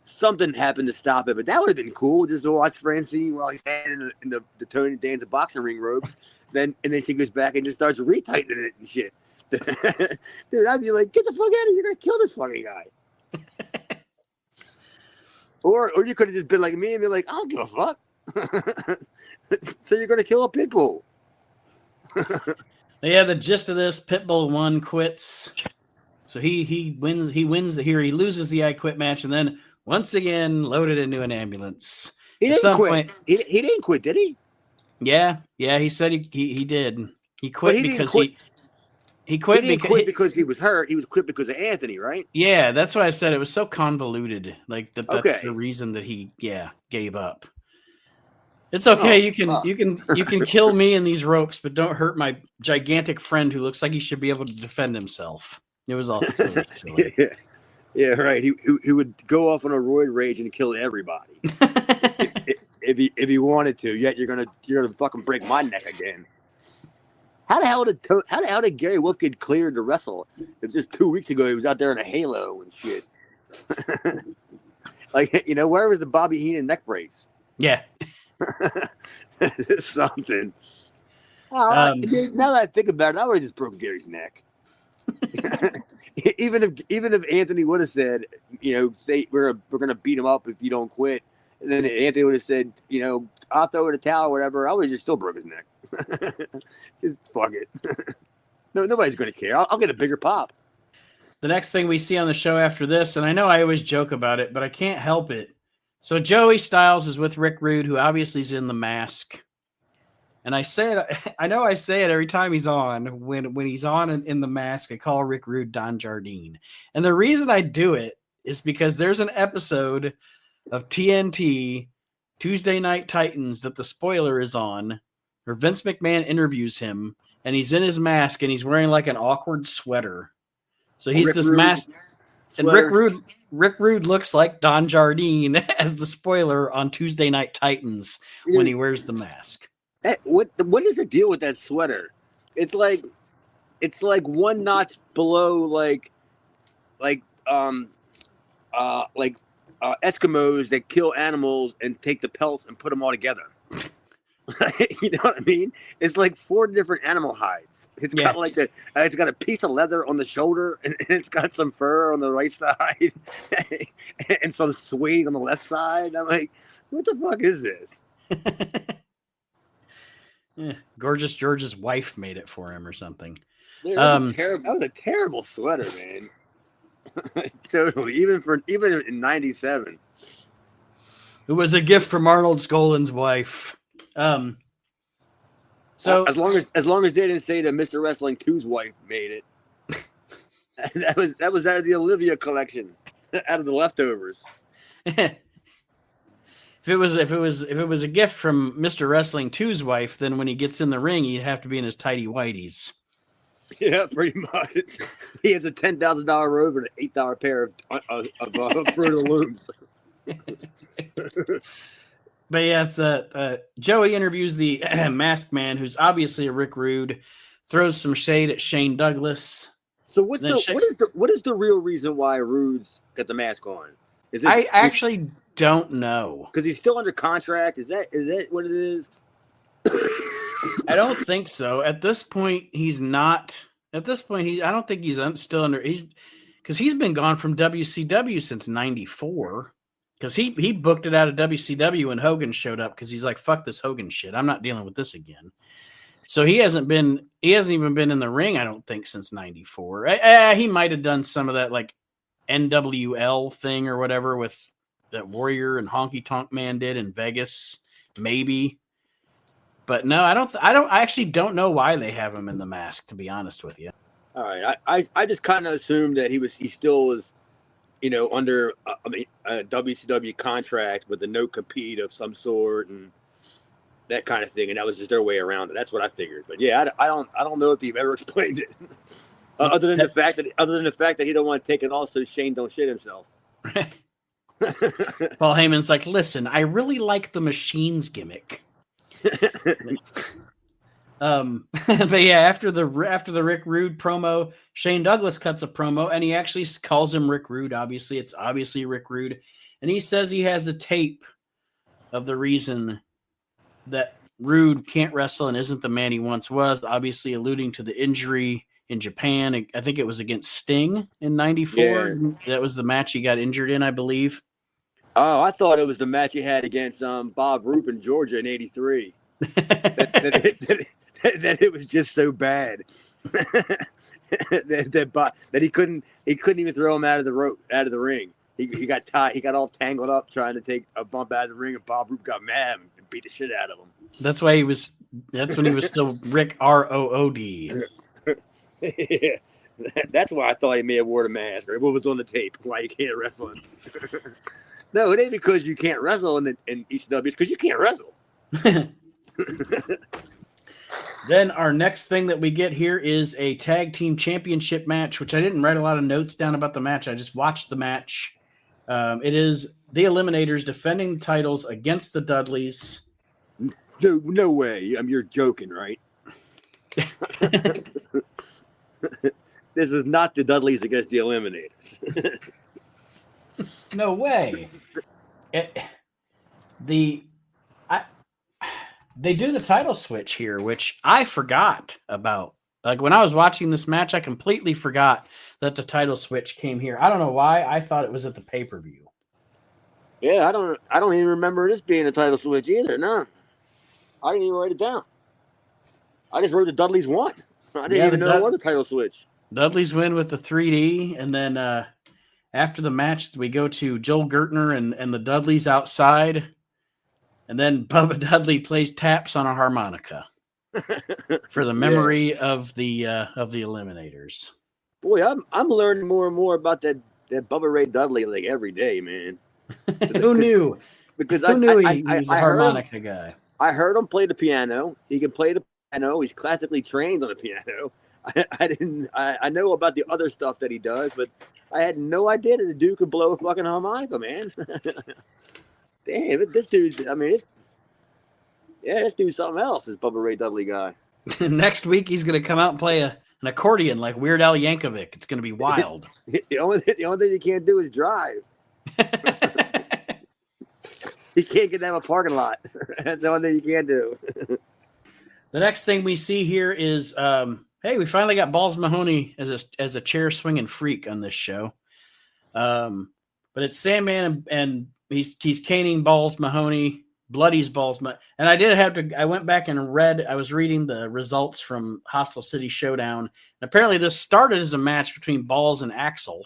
something happened to stop it. But that would have been cool, just to watch Francine while he's standing in the Tony Danza boxing ring robes. And then she goes back and just starts retightening it and shit. Dude, I'd be like, get the fuck out of here! You're gonna kill this fucking guy. Or you could have just been like me and be like, I don't give a fuck. So you're gonna kill a pit bull. Yeah, the gist of this: Pitbull 1 quits. So he wins. He wins here. He loses the I Quit match, and then once again loaded into an ambulance. He didn't quit. He didn't quit, did he? Yeah. He said he did. He quit because he quit because he was hurt. He was quit because of Anthony, right? Yeah, that's why I said it was so convoluted. Like that's the reason that he gave up. It's okay. You can kill me in these ropes, but don't hurt my gigantic friend who looks like he should be able to defend himself. It was all really silly. Yeah, right. He would go off on a roid rage and kill everybody if he wanted to. Yet you're gonna fucking break my neck again. How the hell did Gary Wolf get cleared to wrestle? It's just 2 weeks ago he was out there in a halo and shit. Like, where was the Bobby Heenan neck brace? Yeah. Something. Now that I think about it, I would have just broke Gary's neck. even if Anthony would have said, say we're gonna beat him up if you don't quit, and then Anthony would have said, I'll throw in a towel or whatever, I would have just still broke his neck. Just fuck it. No, nobody's gonna care. I'll get a bigger pop. The next thing we see on the show after this, and I know I always joke about it, but I can't help it. So Joey Styles is with Rick Rude, who obviously is in the mask. And I say it, I know I say it every time he's on. When he's on in the mask, I call Rick Rude Don Jardine. And the reason I do it is because there's an episode of TNT, Tuesday Night Titans, that the spoiler is on, where Vince McMahon interviews him, and he's in his mask, and he's wearing like an awkward sweater. So he's Rick this Rude mask. Sweater. And Rick Rude looks like Don Jardine as the spoiler on Tuesday Night Titans when he wears the mask. What is the deal with that sweater? It's like one notch below Eskimos that kill animals and take the pelts and put them all together. You know what I mean? It's like 4 different animal hides. It's got it's got a piece of leather on the shoulder, and it's got some fur on the right side, and some suede on the left side. I'm like, what the fuck is this? Yeah, Gorgeous George's wife made it for him or something. Dude, that was a terrible sweater, man. Totally. Even in '97. It was a gift from Arnold Skolin's wife. So as long as they didn't say that Mr. Wrestling 2's wife made it. that was out of the Olivia collection, out of the leftovers. If it was a gift from Mr. Wrestling 2's wife, then when he gets in the ring, he'd have to be in his tighty whities. Yeah, pretty much. He has a $10,000 robe and an $8 pair of Fruit of the Looms. But yeah, it's Joey interviews the masked man, who's obviously a Rick Rude, throws some shade at Shane Douglas. So what is the real reason why Rude's got the mask on? I actually don't know, because he's still under contract. Is that what it is? I don't think so. At this point, he's not. At this point, I don't think he's still under. Because he's been gone from WCW since '94. Because he booked it out of WCW when Hogan showed up, because he's like, fuck this Hogan shit. I'm not dealing with this again. So he hasn't even been in the ring, I don't think, since '94. He might have done some of that like NWL thing or whatever with that Warrior and Honky Tonk Man did in Vegas, maybe. But no, I actually don't know why they have him in the mask, to be honest with you. All right. I just kind of assumed that he still was, under a WCW contract with a no compete of some sort and that kind of thing, and that was just their way around it. That's what I figured. But yeah, I don't know if they've ever explained it, other than the fact that he don't want to take it off so Shane don't shit himself. Paul Heyman's like, listen, I really like the Machines gimmick. But yeah, after the Rick Rude promo, Shane Douglas cuts a promo, and he actually calls him Rick Rude. Obviously, it's obviously Rick Rude, and he says he has a tape of the reason that Rude can't wrestle and isn't the man he once was. Obviously, alluding to the injury in Japan. I think it was against Sting in '94. Yeah. That was the match he got injured in, I believe. Oh, I thought it was the match he had against Bob Roop in Georgia in '83. that it was just so bad that he couldn't even throw him out of the ring. He got tied. He got all tangled up trying to take a bump out of the ring, and Bob Roop got mad and beat the shit out of him. That's when he was still Rick Rood. Yeah. That's why I thought he may have wore a mask or what was on the tape. Why you can't wrestle him. No, it ain't because you can't wrestle in ECW. It's because you can't wrestle. Then our next thing that we get here is a tag team championship match, which I didn't write a lot of notes down about the match. I just watched the match. It is the Eliminators defending the titles against the Dudleys. No way. You're joking, right? This is not the Dudleys against the Eliminators. No way. They do the title switch here, which I forgot about. Like when I was watching this match, I completely forgot that the title switch came here. I don't know why. I thought it was at the pay-per-view. Yeah, I don't even remember this being a title switch either. No, I didn't even write it down. I just wrote the Dudleys won. I didn't even know it was a title switch. Dudleys win with the 3D, and then after the match, we go to Joel Gertner and the Dudleys outside. And then Bubba Dudley plays taps on a harmonica for the memory of the Eliminators. Boy, I'm learning more and more about that Bubba Ray Dudley like every day, man. Who knew? Because Who knew he was a harmonica guy? I heard him play the piano. He can play the piano. He's classically trained on the piano. I know about the other stuff that he does, but I had no idea that the dude could blow a fucking harmonica, man. Damn, this dude's, this dude's something else, this Bubba Ray Dudley guy. Next week, he's going to come out and play an accordion like Weird Al Yankovic. It's going to be wild. The only thing you can't do is drive. He can't get down a parking lot. That's the only thing you can't do. The next thing we see here is, hey, we finally got Balls Mahoney as a chair swinging freak on this show. But it's Sandman and he's caning Balls Mahoney, bloodies Balls Mahoney. And I went back and I was reading the results from Hostile City Showdown. And apparently this started as a match between Balls and Axel.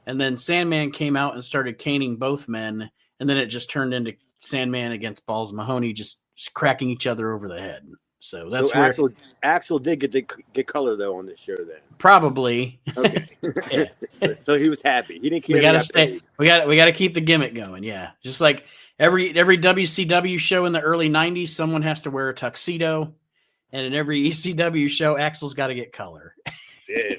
And then Sandman came out and started caning both men. And then it just turned into Sandman against Balls Mahoney, just cracking each other over the head. So that's where Axel did get color though on this show then. Probably. Okay. Yeah. So he was happy. He didn't care. We gotta stay. We gotta keep the gimmick going. Yeah, just like every WCW show in the early '90s, someone has to wear a tuxedo, and in every ECW show, Axel's got to get color. Yeah.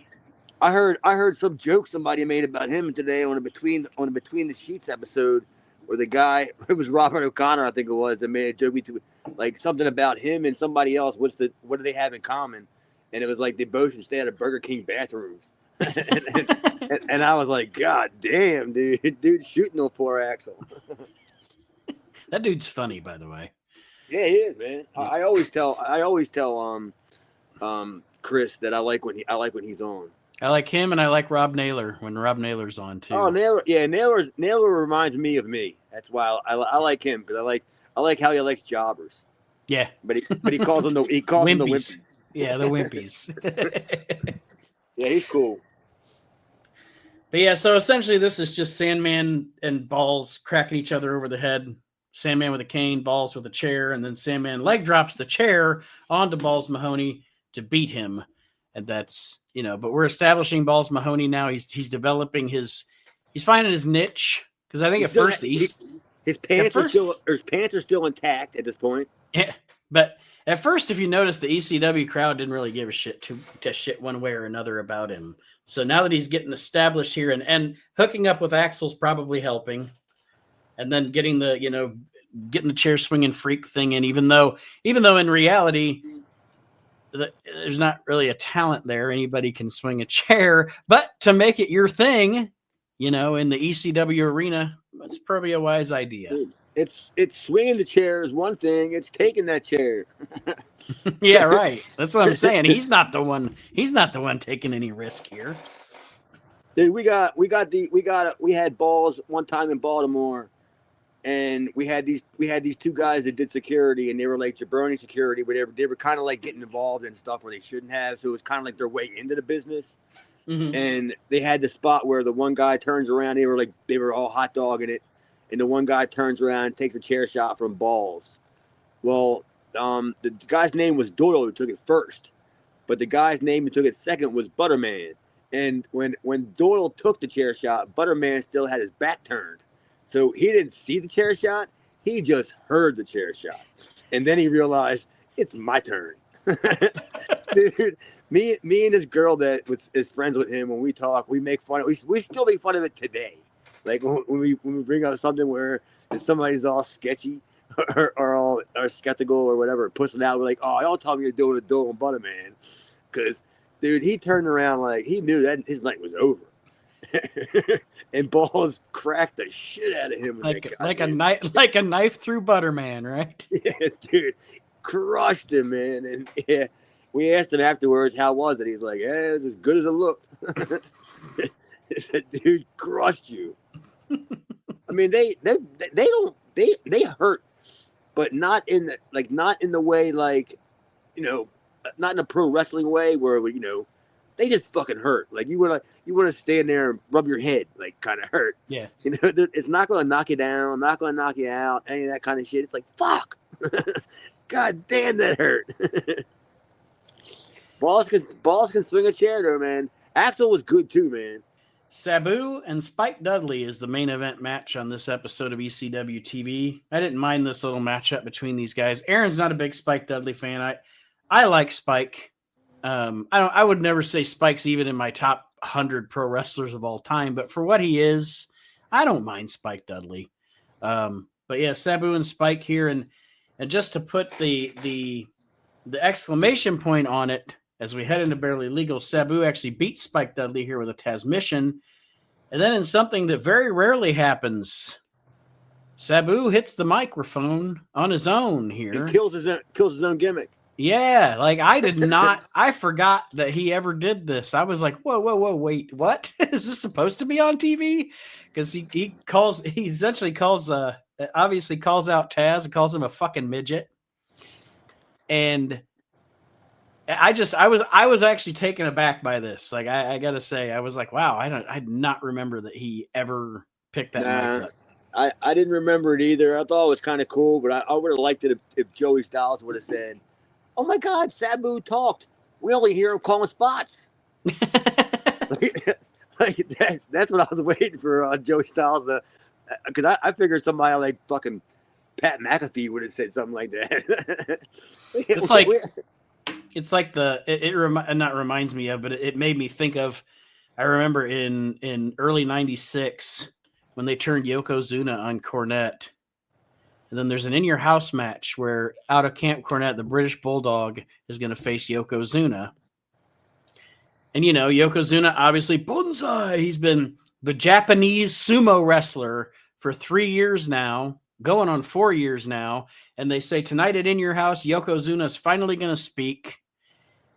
I heard some joke somebody made about him today on a Between the Sheets episode, where the guy, it was Robert O'Connor, I think it was, that made a joke to like something about him and somebody else. What do they have in common? And it was like they both should stay out of Burger King bathrooms. and I was like, God damn, dude, shooting on poor Axel. That dude's funny, by the way. Yeah, he is, man. I always tell Chris that I like when he's on. I like him, and I like Rob Naylor when Rob Naylor's on too. Oh, Naylor reminds me of me. That's why I like him, because I like how he likes jobbers. Yeah, but he calls them the wimpies. Yeah, the wimpies. Yeah, he's cool. But yeah, so essentially this is just Sandman and Balls cracking each other over the head. Sandman with a cane, Balls with a chair, and then Sandman leg drops the chair onto Balls Mahoney to beat him. And that's, but we're establishing Balls Mahoney now. He's developing he's finding his niche. Because I think at first his pants are still intact at this point. Yeah, but at first, if you notice, the ECW crowd didn't really give a shit to shit one way or another about him. So now that he's getting established here and hooking up with Axel's probably helping, and then getting the getting the chair swinging freak thing in, even though in reality there's not really a talent there. Anybody can swing a chair, but to make it your thing, in the ECW arena, that's probably a wise idea. Dude, it's swinging the chair is one thing. It's taking that chair. Yeah, right. That's what I'm saying. He's not the one taking any risk here. Dude, we had balls one time in Baltimore, and we had these two guys that did security, and they were like jabroni security, whatever. They were kind of like getting involved in stuff where they shouldn't have, so it was kind of like their way into the business. Mm-hmm. And they had the spot where the one guy turns around. They were all hot dogging it, and the one guy turns around and takes a chair shot from Balls. Well, the guy's name was Doyle who took it first, but the guy's name who took it second was Butterman. And when Doyle took the chair shot, Butterman still had his back turned. So he didn't see the chair shot. He just heard the chair shot. And then he realized, it's my turn. Dude, me and this girl that is friends with him, when we talk, we make fun of it. We still make fun of it today. Like when we bring up something where somebody's all sketchy or skeptical or whatever, pushing out, we're like, oh, don't tell me you're doing a Doyle and Butterman. Because, dude, he turned around like he knew that his night was over. And Balls cracked the shit out of him. Like a knife through Butterman, right? Yeah, dude, crushed him, man. And yeah, we asked him afterwards, how was it? He's like, yeah, it's as good as it looked. Dude, crushed you. I mean, they hurt, but not in the way, like, not in a pro wrestling way where they just fucking hurt. Like you wanna stand there and rub your head, like kind of hurt. Yeah. It's not gonna knock you down, not gonna knock you out, any of that kind of shit. It's like, fuck. God damn, that hurt. Balls can swing a chair though, man. Axel was good too, man. Sabu and Spike Dudley is the main event match on this episode of ECW TV. I didn't mind this little matchup between these guys. Aaron's not a big Spike Dudley fan. I like Spike. I would never say Spike's even in my top 100 pro wrestlers of all time, but for what he is, I don't mind Spike Dudley. But yeah, Sabu and Spike here, and just to put the exclamation point on it as we head into Barely Legal, Sabu actually beat Spike Dudley here with a Tasmission, and then in something that very rarely happens, Sabu hits the microphone on his own here. He kills his own gimmick. Yeah, like I forgot that he ever did this. I was like, whoa, wait, what? Is this supposed to be on TV? Because he essentially calls out Taz and calls him a fucking midget. And I was actually taken aback by this. Like I gotta say, I was like, wow, I did not remember that he ever picked that mic up. I didn't remember it either. I thought it was kind of cool, but I would have liked it if Joey Styles would have said, oh my God, Sabu talked. We only hear him calling spots. That's what I was waiting for Joey Styles to, because I figured somebody like fucking Pat McAfee would have said something like that. It's like not reminds me of, but it made me think of. I remember in early '96 when they turned Yokozuna on Cornette. And then there's an In Your House match where out of Camp Cornette, the British Bulldog is going to face Yokozuna. And, Yokozuna, obviously, bonsai. He's been the Japanese sumo wrestler for 3 years now, going on 4 years now. And they say tonight at In Your House, Yokozuna is finally going to speak.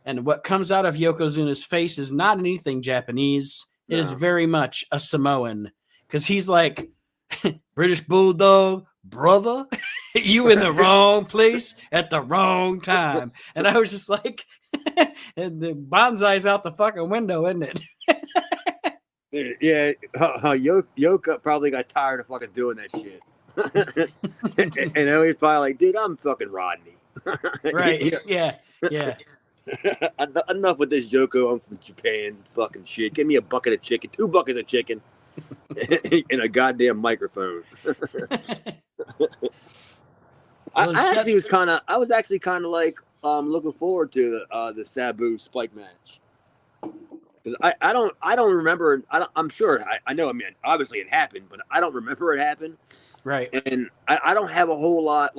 And what comes out of Yokozuna's face is not anything Japanese. No. It is very much a Samoan. Because he's like, British Bulldog, brother, you in the wrong place at the wrong time. And I was just like, and the bonsai's out the fucking window, isn't it? Yeah, Yoka probably got tired of fucking doing that shit. And then he's probably like, dude, I'm fucking Rodney. Right, yeah. Enough with this Yoko, I'm from Japan fucking shit. Give me a bucket of chicken, 2 buckets of chicken. In a goddamn microphone. I was actually kind of like looking forward to the Sabu Spike match, because I don't remember. I'm sure I know. I mean, obviously it happened, but I don't remember it happened. Right. And I don't have a whole lot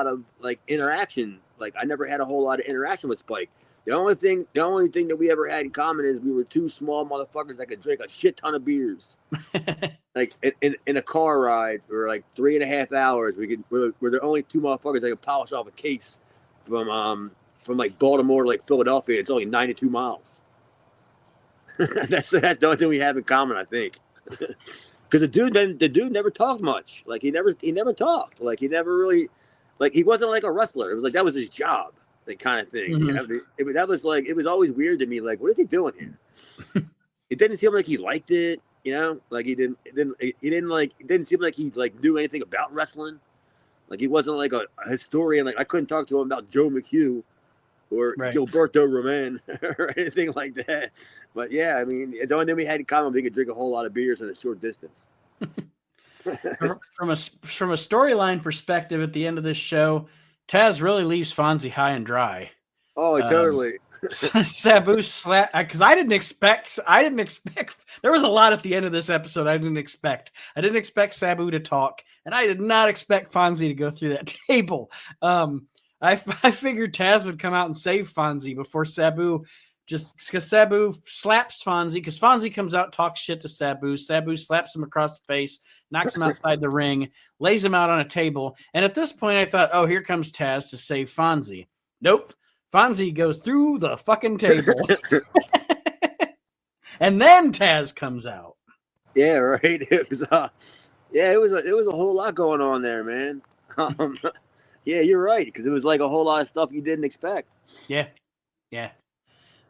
of like interaction. Like I never had a whole lot of interaction with Spike. The only thing that we ever had in common is we were two small motherfuckers that could drink a shit ton of beers. Like in a car ride for like 3.5 hours, we're the only two motherfuckers that could polish off a case from like Baltimore to like Philadelphia. It's only 92 miles. that's the only thing we have in common, I think. Because the dude never talked much. Like he never talked. Like he never really, like he wasn't like a wrestler. It was like that was his job, like kind of thing. Mm-hmm. You know? That was like, it was always weird to me. Like, what is he doing here? It didn't seem like he liked it. You know, like he didn't seem like he like knew anything about wrestling. Like he wasn't like a historian. Like I couldn't talk to him about Joe McHugh or Gilberto Roman or anything like that. But yeah, I mean, the only thing we had in common, we could drink a whole lot of beers in a short distance. From a storyline perspective, at the end of this show, Taz really leaves Fonzie high and dry. Oh, totally. Sabu slap, because I didn't expect. There was a lot at the end of this episode I didn't expect. I didn't expect Sabu to talk, and I did not expect Fonzie to go through that table. I figured Taz would come out and save Fonzie before Sabu, just because Sabu slaps Fonzie, because Fonzie comes out, talks shit to Sabu. Sabu slaps him across the face, knocks him outside the ring, lays him out on a table. And at this point, I thought, oh, here comes Taz to save Fonzie. Nope. Fonzie goes through the fucking table. And then Taz comes out. Yeah, right. It was it was a whole lot going on there, man. Yeah, you're right, because it was like a whole lot of stuff you didn't expect. Yeah.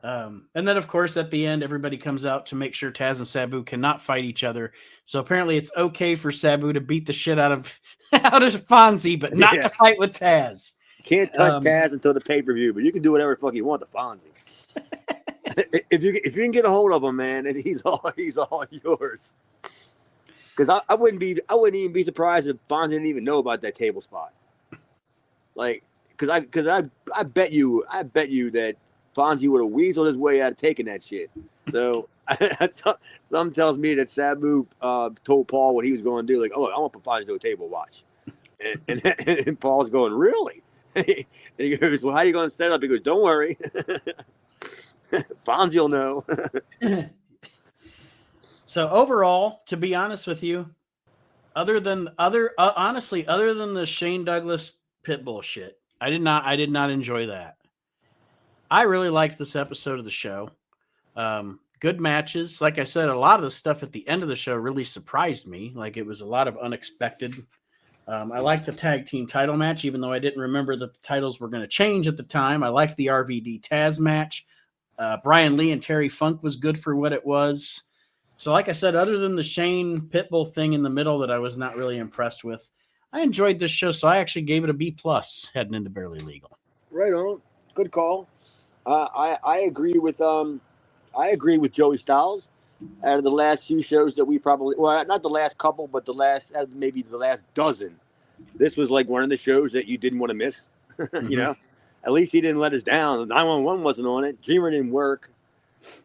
And then, of course, at the end, everybody comes out to make sure Taz and Sabu cannot fight each other. So apparently it's okay for Sabu to beat the shit out of Fonzie, but not to fight with Taz. Can't touch Taz until the pay-per-view, but you can do whatever the fuck you want to Fonzie. if you can get a hold of him, man, and he's all yours. Because I wouldn't even be surprised if Fonzie didn't even know about that table spot. Like, because I bet you that Fonzie would have weaseled his way out of taking that shit. So something tells me that Sabu told Paul what he was going to do. Like, oh, I want to put Fonzie to a table. Watch. And Paul's going, really? And he goes, well, how are you going to set up? He goes, don't worry. Fonzie will know. So overall, to be honest with you, other than the Shane Douglas Pitbull shit, I did not enjoy that. I really liked this episode of the show. Good matches. Like I said, a lot of the stuff at the end of the show really surprised me. Like it was a lot of unexpected. I liked the tag team title match, even though I didn't remember that the titles were going to change at the time. I liked the RVD Taz match. Brian Lee and Terry Funk was good for what it was. So like I said, other than the Shane Pitbull thing in the middle that I was not really impressed with, I enjoyed this show. So I actually gave it a B+ heading into Barely Legal. Right on. Good call. I agree with Joey Styles. Out of the last few shows that we probably, well, not the last couple, but maybe the last dozen, this was like one of the shows that you didn't want to miss. You know, at least he didn't let us down. 911 wasn't on it. Dreamer didn't work.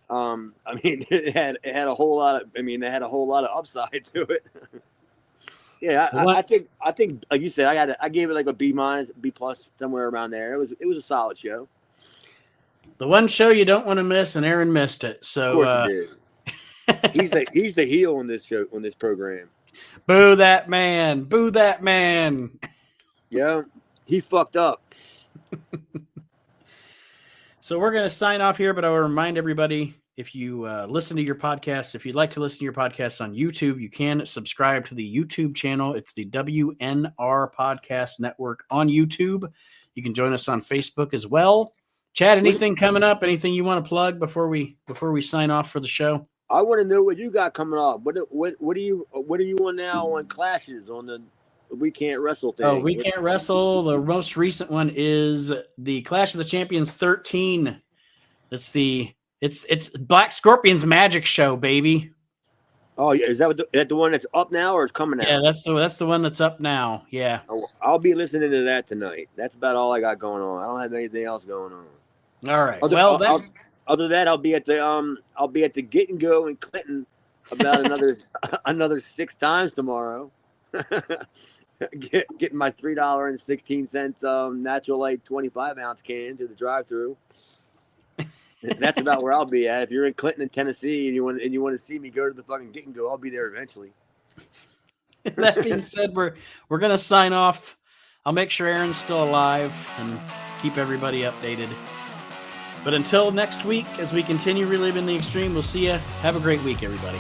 I mean, it had a whole lot of upside to it. Yeah, I think like you said, I gave it like a B-, B+, somewhere around there. It was a solid show. The one show you don't want to miss, and Aaron missed it. So of course he did. He's the heel on this show, on this program. Boo that man! Boo that man! Yeah, he fucked up. So we're going to sign off here, but I will remind everybody, if you listen to your podcast, if you'd like to listen to your podcast on YouTube, you can subscribe to the YouTube channel. It's the WNR Podcast Network on YouTube. You can join us on Facebook as well. Chad, anything coming up? Anything you want to plug before we sign off for the show? I want to know what you got coming up. What are you on now on Clashes on the We Can't Wrestle thing? Oh, We Can't Wrestle. The most recent one is the Clash of the Champions 13. It's Black Scorpion's Magic Show, baby. Oh yeah, is that the one that's up now or is coming out? Yeah, that's the one that's up now. Yeah. I'll be listening to that tonight. That's about all I got going on. I don't have anything else going on. All right. Other than that, I'll be at the Get and Go in Clinton about another 6 times tomorrow. Getting my $3.16 natural light 25-ounce can to the drive-through. That's about where I'll be at. If you're in Clinton, Tennessee, and you want to see me go to the fucking Get and Go, I'll be there eventually. That being said, we're gonna sign off. I'll make sure Aaron's still alive and keep everybody updated. But until next week, as we continue reliving the extreme, we'll see you. Have a great week, everybody.